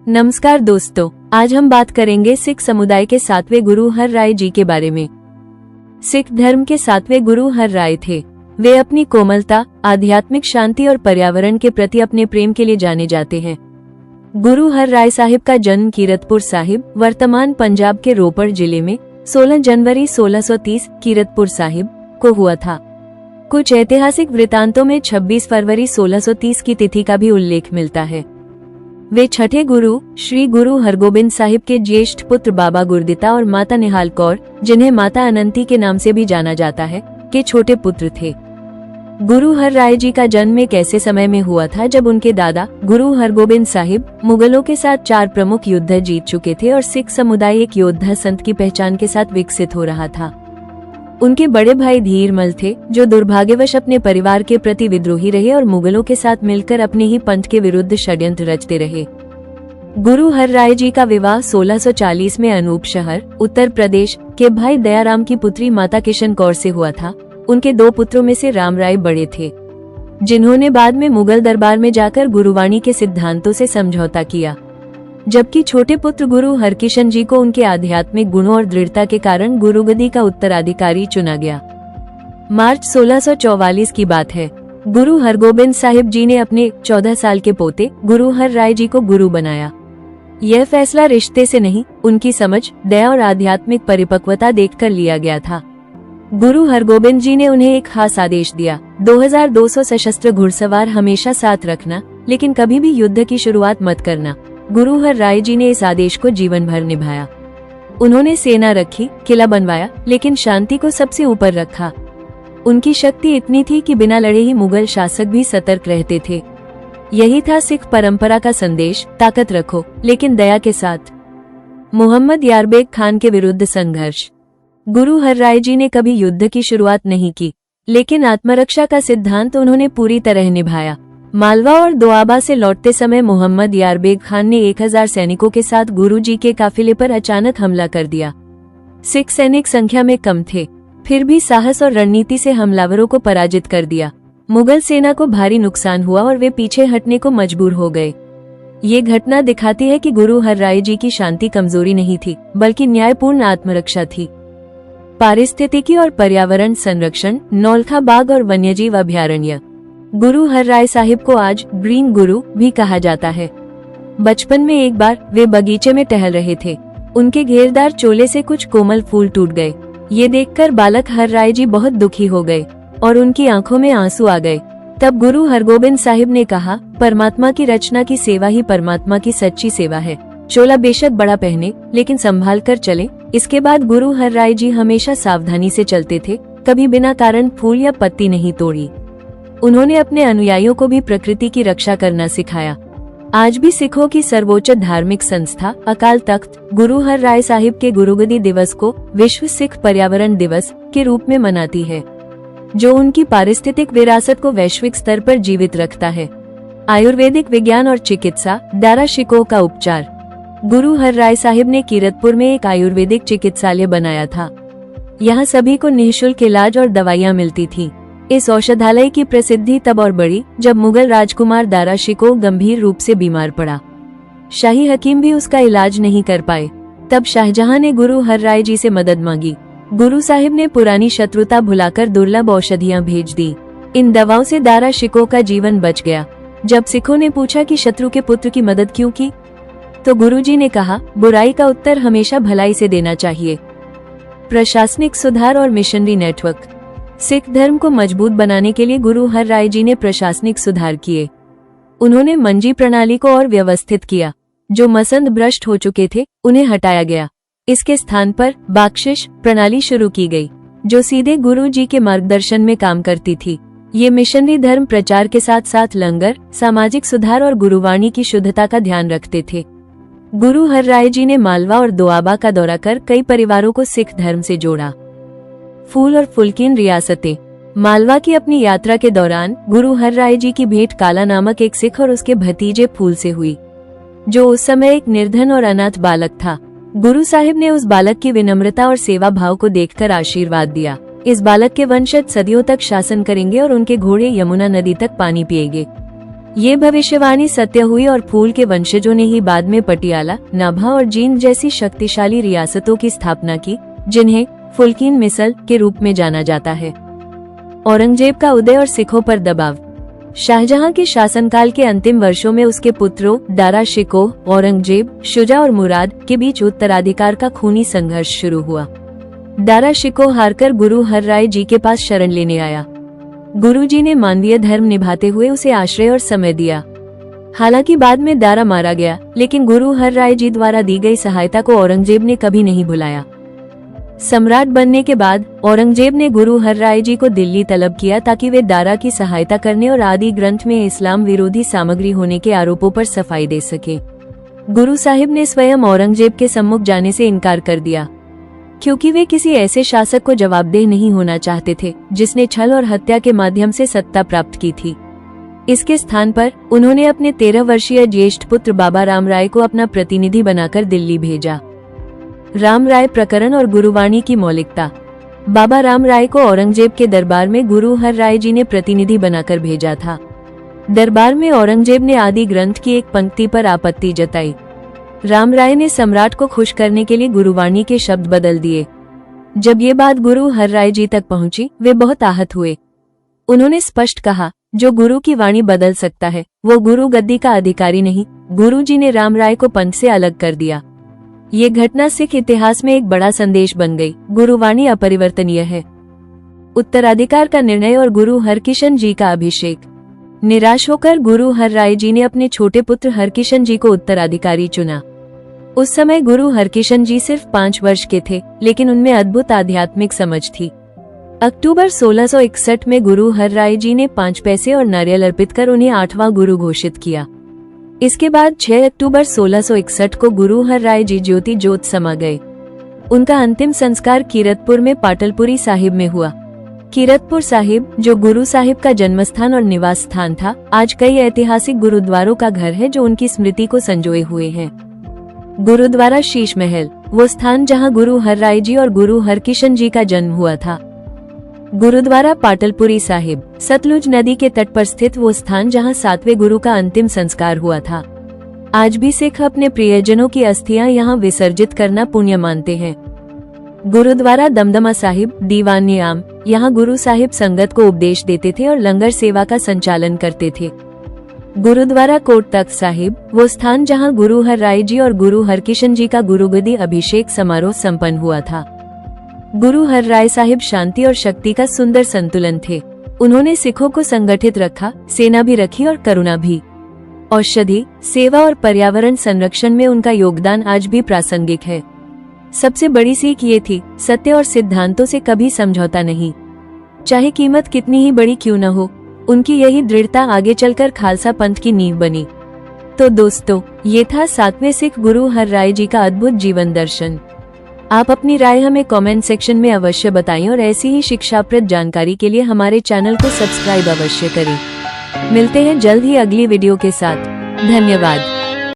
नमस्कार दोस्तों, आज हम बात करेंगे सिख समुदाय के 7वें गुरु हर राय जी के बारे में। सिख धर्म के 7वें गुरु हर राय थे। वे अपनी कोमलता, आध्यात्मिक शांति और पर्यावरण के प्रति अपने प्रेम के लिए जाने जाते हैं। गुरु हर राय साहिब का जन्म कीरतपुर साहिब, वर्तमान पंजाब के रोपड़ जिले में 16 जनवरी 1630 कीरतपुर साहिब को हुआ था। कुछ ऐतिहासिक वृतांतों में 26 फरवरी 1630 की तिथि का भी उल्लेख मिलता है। वे छठे गुरु श्री गुरु हरगोबिंद साहिब के ज्येष्ठ पुत्र बाबा गुरदिता और माता निहाल कौर, जिन्हें माता अनंती के नाम से भी जाना जाता है, के छोटे पुत्र थे। गुरु हर राय जी का जन्म एक ऐसे समय में हुआ था जब उनके दादा गुरु हरगोबिंद साहिब मुगलों के साथ 4 प्रमुख युद्ध जीत चुके थे और सिख समुदाय एक योद्धा संत की पहचान के साथ विकसित हो रहा था। उनके बड़े भाई धीरमल थे, जो दुर्भाग्यवश अपने परिवार के प्रति विद्रोही रहे और मुगलों के साथ मिलकर अपने ही पंथ के विरुद्ध षड्यंत्र रचते रहे। गुरु हर राय जी का विवाह 1640 में अनूप शहर, उत्तर प्रदेश के भाई दयाराम की पुत्री माता किशन कौर से हुआ था। उनके 2 पुत्रों में से राम राय बड़े थे, जिन्होंने बाद में मुगल दरबार में जाकर गुरुवाणी के सिद्धांतों से समझौता किया, जबकि छोटे पुत्र गुरु हरकिशन जी को उनके आध्यात्मिक गुणों और दृढ़ता के कारण गुरुगद्दी का उत्तराधिकारी चुना गया। मार्च 1644 की बात है। गुरु हरगोबिंद साहिब जी ने अपने 14 साल के पोते गुरु हर राय जी को गुरु बनाया। यह फैसला रिश्ते से नहीं, उनकी समझ, दया और आध्यात्मिक परिपक्वता देखकर लिया गया था। गुरु हरगोबिंद जी ने उन्हें एक खास आदेश दिया, 2200 सशस्त्र घुड़सवार हमेशा साथ रखना, लेकिन कभी भी युद्ध की शुरुआत मत करना। गुरु हर राय जी ने इस आदेश को जीवन भर निभाया। उन्होंने सेना रखी, किला बनवाया, लेकिन शांति को सबसे ऊपर रखा। उनकी शक्ति इतनी थी कि बिना लड़े ही मुगल शासक भी सतर्क रहते थे। यही था सिख परंपरा का संदेश, ताकत रखो लेकिन दया के साथ। मोहम्मद यारबेग खान के विरुद्ध संघर्ष। गुरु हर राय जी ने कभी युद्ध की शुरुआत नहीं की, लेकिन आत्मरक्षा का सिद्धांत उन्होंने पूरी तरह निभाया। मालवा और दोआबा से लौटते समय मोहम्मद यारबेग खान ने 1000 सैनिकों के साथ गुरु जी के काफिले पर अचानक हमला कर दिया। सिख सैनिक संख्या में कम थे, फिर भी साहस और रणनीति से हमलावरों को पराजित कर दिया। मुगल सेना को भारी नुकसान हुआ और वे पीछे हटने को मजबूर हो गए। ये घटना दिखाती है कि गुरु हर राय जी की शांति कमजोरी नहीं थी, बल्कि न्यायपूर्ण आत्मरक्षा थी। पारिस्थितिकी और पर्यावरण संरक्षण। नौलखा बाग और वन्यजीव अभयारण्य। गुरु हर राय साहिब को आज ग्रीन गुरु भी कहा जाता है। बचपन में एक बार वे बगीचे में टहल रहे थे। उनके घेरदार चोले से कुछ कोमल फूल टूट गए। ये देखकर बालक हर राय जी बहुत दुखी हो गए और उनकी आंखों में आंसू आ गए। तब गुरु हरगोबिंद साहिब ने कहा, परमात्मा की रचना की सेवा ही परमात्मा की सच्ची सेवा है। चोला बेशक बड़ा पहने, लेकिन संभाल कर चले। इसके बाद गुरु हर राय जी हमेशा सावधानी से चलते थे, कभी बिना कारण फूल या पत्ती नहीं तोड़ी। उन्होंने अपने अनुयायियों को भी प्रकृति की रक्षा करना सिखाया। आज भी सिखों की सर्वोच्च धार्मिक संस्था अकाल तख्त गुरु हर राय साहिब के गुरुगद्दी दिवस को विश्व सिख पर्यावरण दिवस के रूप में मनाती है, जो उनकी पारिस्थितिक विरासत को वैश्विक स्तर पर जीवित रखता है। आयुर्वेदिक विज्ञान और चिकित्सा। दारा शिकोह का उपचार। गुरु हर राय साहिब ने कीरतपुर में एक आयुर्वेदिक चिकित्सालय बनाया था। यहाँ सभी को निःशुल्क इलाज और दवाइयाँ मिलती थी। इस औषधालय की प्रसिद्धि तब और बढ़ी जब मुगल राजकुमार दारा शिकोह गंभीर रूप से बीमार पड़ा। शाही हकीम भी उसका इलाज नहीं कर पाए। तब शाहजहां ने गुरु हर राय जी से मदद मांगी। गुरु साहिब ने पुरानी शत्रुता भुलाकर दुर्लभ औषधियां भेज दी। इन दवाओं से दारा शिकोह का जीवन बच गया। जब सिखों ने पूछा कि शत्रु के पुत्र की मदद क्यों की, तो गुरुजी ने कहा, बुराई का उत्तर हमेशा भलाई से देना चाहिए। प्रशासनिक सुधार और मिशनरी नेटवर्क। सिख धर्म को मजबूत बनाने के लिए गुरु हर राय जी ने प्रशासनिक सुधार किए। उन्होंने मंजी प्रणाली को और व्यवस्थित किया। जो मसंद भ्रष्ट हो चुके थे, उन्हें हटाया गया। इसके स्थान पर बख्शिश प्रणाली शुरू की गई, जो सीधे गुरु जी के मार्गदर्शन में काम करती थी। ये मिशनरी धर्म प्रचार के साथ साथ लंगर, सामाजिक सुधार और गुरुवाणी की शुद्धता का ध्यान रखते थे। गुरु हर राय जी ने मालवा और दोआबा का दौरा कर कई परिवारों को सिख धर्म से जोड़ा। फूल और फुल्कीन रियासतें। मालवा की अपनी यात्रा के दौरान गुरु हर राय जी की भेंट काला नामक एक सिख और उसके भतीजे फूल से हुई, जो उस समय एक निर्धन और अनाथ बालक था। गुरु साहिब ने उस बालक की विनम्रता और सेवा भाव को देखकर आशीर्वाद दिया। इस बालक के वंशज सदियों तक शासन करेंगे और उनके घोड़े यमुना नदी तक पानी पिएंगे। ये भविष्यवाणी सत्य हुई और फूल के वंशजों ने ही बाद में पटियाला, नाभा और जींद जैसी शक्तिशाली रियासतों की स्थापना की, जिन्हें फुल्कीन मिसल के रूप में जाना जाता है। औरंगजेब का उदय और सिखों पर दबाव। शाहजहां के शासनकाल के अंतिम वर्षों में उसके पुत्रों दारा शिकोह, औरंगजेब, शुजा और मुराद के बीच उत्तराधिकार का खूनी संघर्ष शुरू हुआ। दारा शिकोह हारकर गुरु हर राय जी के पास शरण लेने आया। गुरुजी ने मानवीय धर्म निभाते हुए उसे आश्रय और समय दिया। हालांकि बाद में दारा मारा गया, लेकिन गुरु हर राय जी द्वारा दी गई सहायता को औरंगजेब ने कभी नहीं भुलाया। सम्राट बनने के बाद औरंगजेब ने गुरु हर राय जी को दिल्ली तलब किया ताकि वे दारा की सहायता करने और आदि ग्रंथ में इस्लाम विरोधी सामग्री होने के आरोपों पर सफाई दे सके। गुरु साहिब ने स्वयं औरंगजेब के सम्मुख जाने से इनकार कर दिया, क्योंकि वे किसी ऐसे शासक को जवाबदेह नहीं होना चाहते थे जिसने छल और हत्या के माध्यम से सत्ता प्राप्त की थी। इसके स्थान पर उन्होंने अपने 13 वर्षीय ज्येष्ठ पुत्र बाबा राम राय को अपना प्रतिनिधि बनाकर दिल्ली भेजा। राम राय प्रकरण और गुरुवाणी की मौलिकता। बाबा राम राय को औरंगजेब के दरबार में गुरु हर राय जी ने प्रतिनिधि बनाकर भेजा था। दरबार में औरंगजेब ने आदि ग्रंथ की एक पंक्ति पर आपत्ति जताई। राम राय ने सम्राट को खुश करने के लिए गुरुवाणी के शब्द बदल दिए। जब ये बात गुरु हर राय जी तक पहुंची, वे बहुत आहत हुए। उन्होंने स्पष्ट कहा, जो गुरु की वाणी बदल सकता है वो गुरु गद्दी का अधिकारी नहीं। गुरु जी ने राम राय को पंथ से अलग कर दिया। ये घटना सिख इतिहास में एक बड़ा संदेश बन गई। गुरुवाणी अपरिवर्तनीय है। उत्तराधिकार का निर्णय और गुरु हरकिशन जी का अभिषेक। निराश होकर गुरु हर राय जी ने अपने छोटे पुत्र हरकिशन जी को उत्तराधिकारी चुना। उस समय गुरु हरकिशन जी सिर्फ 5 वर्ष के थे, लेकिन उनमें अद्भुत आध्यात्मिक समझ थी। अक्टूबर 1661 में गुरु हर राय जी ने 5 पैसे और नारियल अर्पित कर उन्हें 8वां गुरु घोषित किया। इसके बाद 6 अक्टूबर 1661 को गुरु हर राय जी ज्योति ज्योत समा गए। उनका अंतिम संस्कार कीरतपुर में पाटलपुरी साहिब में हुआ। कीरतपुर साहिब, जो गुरु साहिब का जन्मस्थान और निवास स्थान था, आज कई ऐतिहासिक गुरुद्वारों का घर है जो उनकी स्मृति को संजोए हुए हैं। गुरुद्वारा शीश महल, वो स्थान जहां गुरु हर राय जी और गुरु हरकिशन जी का जन्म हुआ था। गुरुद्वारा पाटलपुरी साहिब, सतलुज नदी के तट पर स्थित वो स्थान जहां 7वें गुरु का अंतिम संस्कार हुआ था। आज भी सिख अपने प्रियजनों की अस्थियां यहां विसर्जित करना पुण्य मानते हैं। गुरुद्वारा दमदमा साहिब, दीवान आम, यहाँ गुरु साहिब संगत को उपदेश देते थे और लंगर सेवा का संचालन करते थे। गुरुद्वारा कोट तख्त साहिब, वो स्थान जहाँ गुरु हर राय जी और गुरु हरकिशन जी का गुरुगद्दी अभिषेक समारोह संपन्न हुआ था। गुरु हर राय साहिब शांति और शक्ति का सुंदर संतुलन थे। उन्होंने सिखों को संगठित रखा, सेना भी रखी और करुणा भी। औषधि, सेवा और पर्यावरण संरक्षण में उनका योगदान आज भी प्रासंगिक है। सबसे बड़ी सीख ये थी, सत्य और सिद्धांतों से कभी समझौता नहीं, चाहे कीमत कितनी ही बड़ी क्यों न हो। उनकी यही दृढ़ता आगे चलकर खालसा पंथ की नींव बनी। तो दोस्तों, ये था 7वें सिख गुरु हर राय जी का अद्भुत जीवन दर्शन। आप अपनी राय हमें कमेंट सेक्शन में अवश्य बताएं और ऐसी ही शिक्षाप्रद जानकारी के लिए हमारे चैनल को सब्सक्राइब अवश्य करें। मिलते हैं जल्द ही अगली वीडियो के साथ। धन्यवाद।